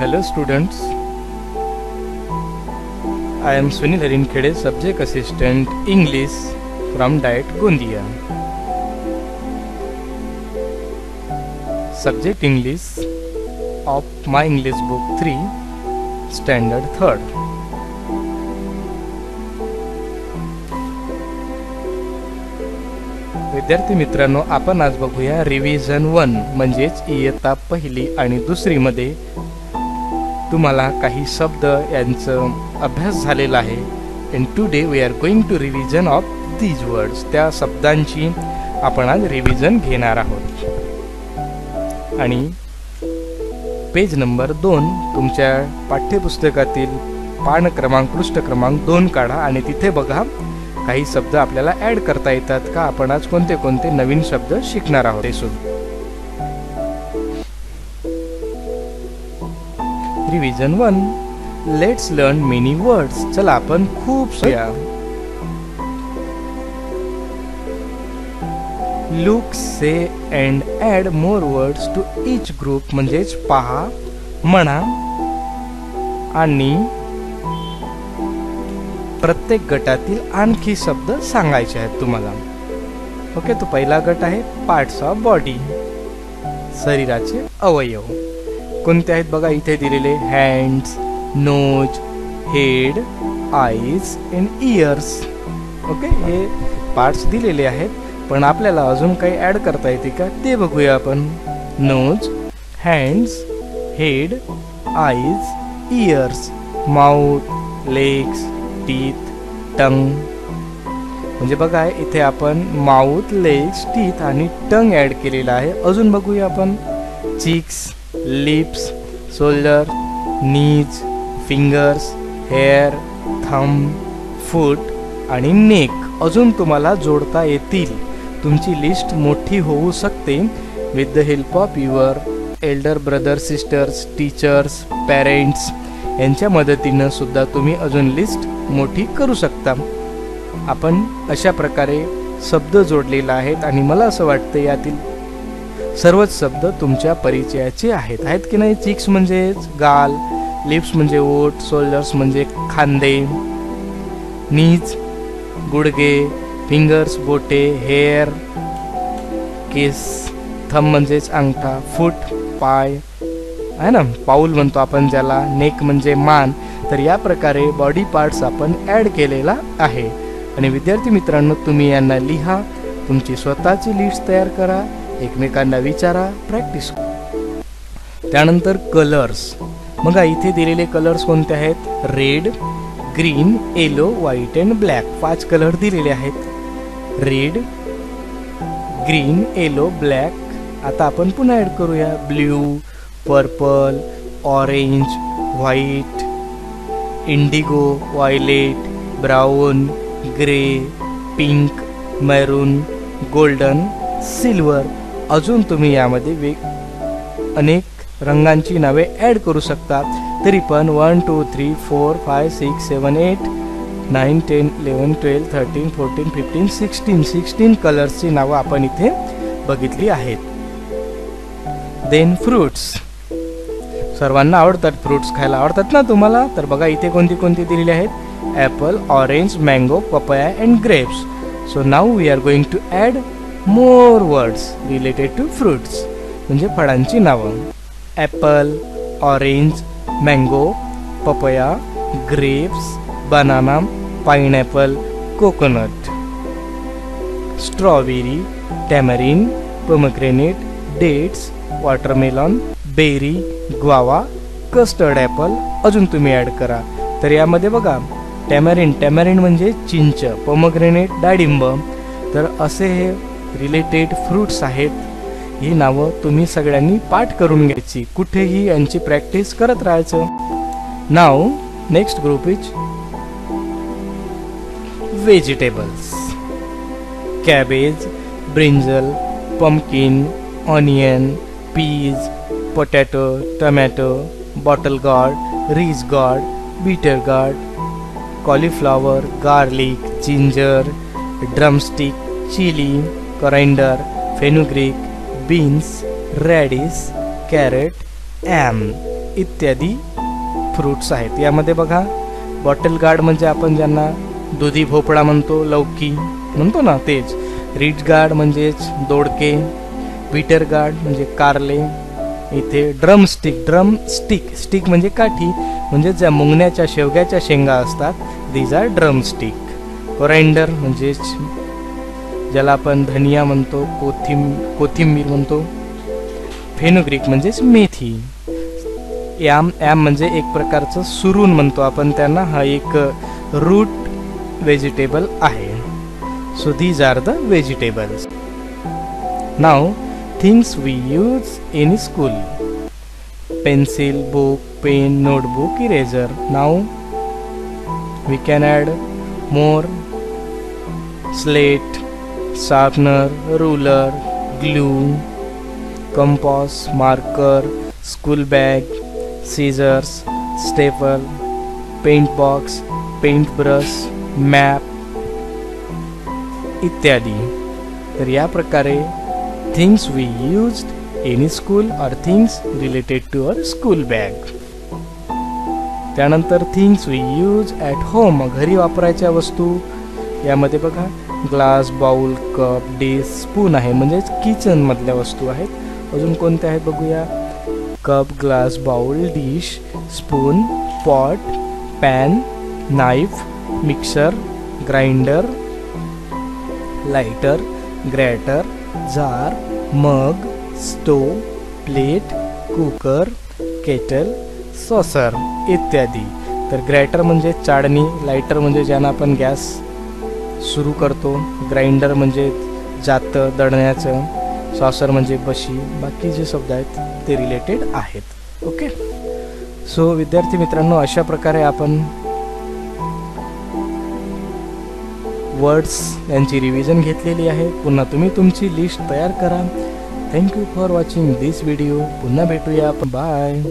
Hello students, I am Sunil Harinkhede, Subject Assistant English from Diet Gondia. Subject English of my English book 3, Standard 3rd. विद्यार्थी मित्रांनो, आपण आज बघूया revision 1 म्हणजेच इयत्ता पहिली आणि दुसरी मध्ये तुम्हाला काही शब्द यांचा अभ्यास झालेला आहे. and today we are going to revision of these words. त्या शब्दांची आपण आज रिव्हिजन घेणार आहोत. आणि पेज नंबर 2 तुमच्या पाठ्यपुस्तकातील पान क्रमांक पृष्ठ क्रमांक 2 काढा आणि तिथे बघा काही शब्द आपल्याला ऍड करता येतात का. आपण आज कोणते कोणते नवीन शब्द शिकणार आहोत ते सुद्धा. Revision 1, let's learn many words. चला आपण खूप शिकूया. Look, say and add more words to each group म्हणजेच पहा, म्हणा आणि प्रत्येक गटातील आणखी शब्द सांगायचे आहेत तुम्हाला. ओके, तो पहिला गट आहे पार्ट्स ऑफ बॉडी, शरीराचे अवयव. कोणते आहेत बघा इथे दिलेले. Hands, nose, head, eyes and ears. Okay, हे पार्ट्स दिलेले आहेत, पण आपल्याला अजून काही ऍड करता येते का ते बघूया आपण. Nose, hands, head, eyes, ears, mouth, legs, teeth, tongue. म्हणजे बघा इथे आपण माउथ, लेग्स, टीथ आणि टंग ऍड केलेला आहे. अजून बघूया आपण. चिक्स, लिप्स, शोल्डर, नीज, फिंगर्स, हेअर, थंब, फूट आणि नेक. अजून तुम्हाला जोडता येतील. तुमची लिस्ट मोठी होऊ शकते with the help of your Elder brother, sisters, teachers, parents यांच्या मदतीनं सुद्धा तुम्ही अजून लिस्ट मोठी करू शकता. आपण अशा प्रकारे शब्द जोडलेला आहेत आणि मला असं वाटतं यातील सर्वच शब्द तुमच्या परिचयाचे आहेत की नाही. चिक्स म्हणजे गाल, लिप्स म्हणजे ओठ, शोल्डर्स म्हणजे खांदे, नीज गुडघे, फिंगर्स बोटे, हेअर केस, थंब म्हणजेच अंगठा, फूट पाय आहे ना, पाऊल म्हणतो आपण ज्याला, नेक म्हणजे मान. तर या प्रकारे बॉडी पार्ट्स आपण ऍड केलेला आहे. आणि विद्यार्थी मित्रांनो, तुम्ही यांना लिहा, तुमची स्वतःची लिस्ट तयार करा, एकमेकांना विचारा, प्रॅक्टिस. त्यानंतर कलर्स. मग इथे दिलेले कलर्स कोणते आहेत. Red, green, yellow, white and black. 5 colour दिलेले आहेत. Red, green, yellow, black. आता आपण पुन्हा ऍड करूया. Blue, purple, orange, white, Indigo, violet, brown, grey, pink, maroon, golden, silver. अजून तुम्ही यामध्ये अनेक रंगांची नावे ऍड करू शकता. तरी पण 1 2 3 4 5 6 7 8 9 10 11 12 13 14 15 16 कलर्सची नावं आपण इथे बघितली आहेत. Then fruits. सर्वांना आवडतात फ्रुट्स, खायला आवडतात ना तुम्हाला. तर बघा इथे कोणती कोणती दिलेली आहेत. Apple, orange, mango, papaya and grapes. So now we are going to add more words related to fruits म्हणजे फळांची नावं. Apple, orange, mango, papaya, grapes, banana, pineapple, coconut, strawberry, tamarind, pomegranate, dates, watermelon, berry, guava, custard apple. अजून तुम्ही add करा. तर यामध्ये बघा tamarind म्हणजे चिंच, पोमग्रेनेट डाळिंब. तर असे हे रिलेटेड फ्रूट्स आहेत. ही नावं तुम्ही सगळ्यांनी पाठ करून घ्यायची, कुठेही यांची प्रॅक्टिस करत राहायचं. नाव next group is vegetables. Cabbage, brinjal, pumpkin, onion, peas, potato, tomato, bottle gourd, ridge gourd, bitter gourd, cauliflower, garlic, ginger, drumstick, chilli, coriander, fenugreek, beans, radish, carrot, yam. इत्यादी फ्रुट्स आहेत. यामध्ये बघा बॉटल गार्ड म्हणजे आपण ज्यांना दुधी भोपळा म्हणतो, लौकी म्हणतो ना तेच. रिच गार्ड म्हणजेच दोडके. बिटर गार्ड म्हणजे कारले. इथे ड्रमस्टिक स्टिक म्हणजे काठी, म्हणजे ज्या मुंगण्याच्या शेवग्याच्या शेंगा असतात, दीज आर ड्रमस्टिक. कोरिएंडर म्हणजेच ज्याला आपण धनिया म्हणतो, कोथिंबीर म्हणतो. फेनुग्रीक म्हणजेच मेथी. याम म्हणजे एक प्रकारचं सुरून म्हणतो आपण त्यांना. हा एक रूट व्हेजिटेबल आहे. So these are the vegetables. Now things we use in school. Pencil, book, pen, notebook, eraser. Now we can add more. Slate, sharpener, ruler, glue, compass, marker, school bag, scissors, staple, paint box, paint brush, map इत्यादी. तर या प्रकारे things we used in school और things related to our school bag. त्यानंतर things we use at home, घरी वापरायच्या वस्तू. यामध्ये बघा glass, bowl, cup, dish, spoon आहे, म्हणजेच किचन मधल्या वस्तू आहेत. अजून कोणत्या आहेत बघूया. Cup, glass, bowl, dish, spoon, pot, pan, knife, mixer, grinder, lighter, grater, jar, mug, stove, plate, cooker, kettle, saucer इत्यादी. तर ग्रॅटर म्हणजे चाळणी, लाइटर म्हणजे ज्यानं आपण गॅस सुरू करतो, ग्राइंडर म्हणजे जातं दळण्याचं, सॉसर म्हणजे बशी. बाकी जे शब्द आहेत ते रिलेटेड आहेत. ओके. सो विद्यार्थी मित्रांनो, अशा प्रकारे आपण वर्ड्स यांची रिव्हिजन घेतलेली आहे. पुन्हा तुम्ही तुमची लिस्ट तयार करा. Thank you for watching this video. पुन्हा भेटूया. बाय.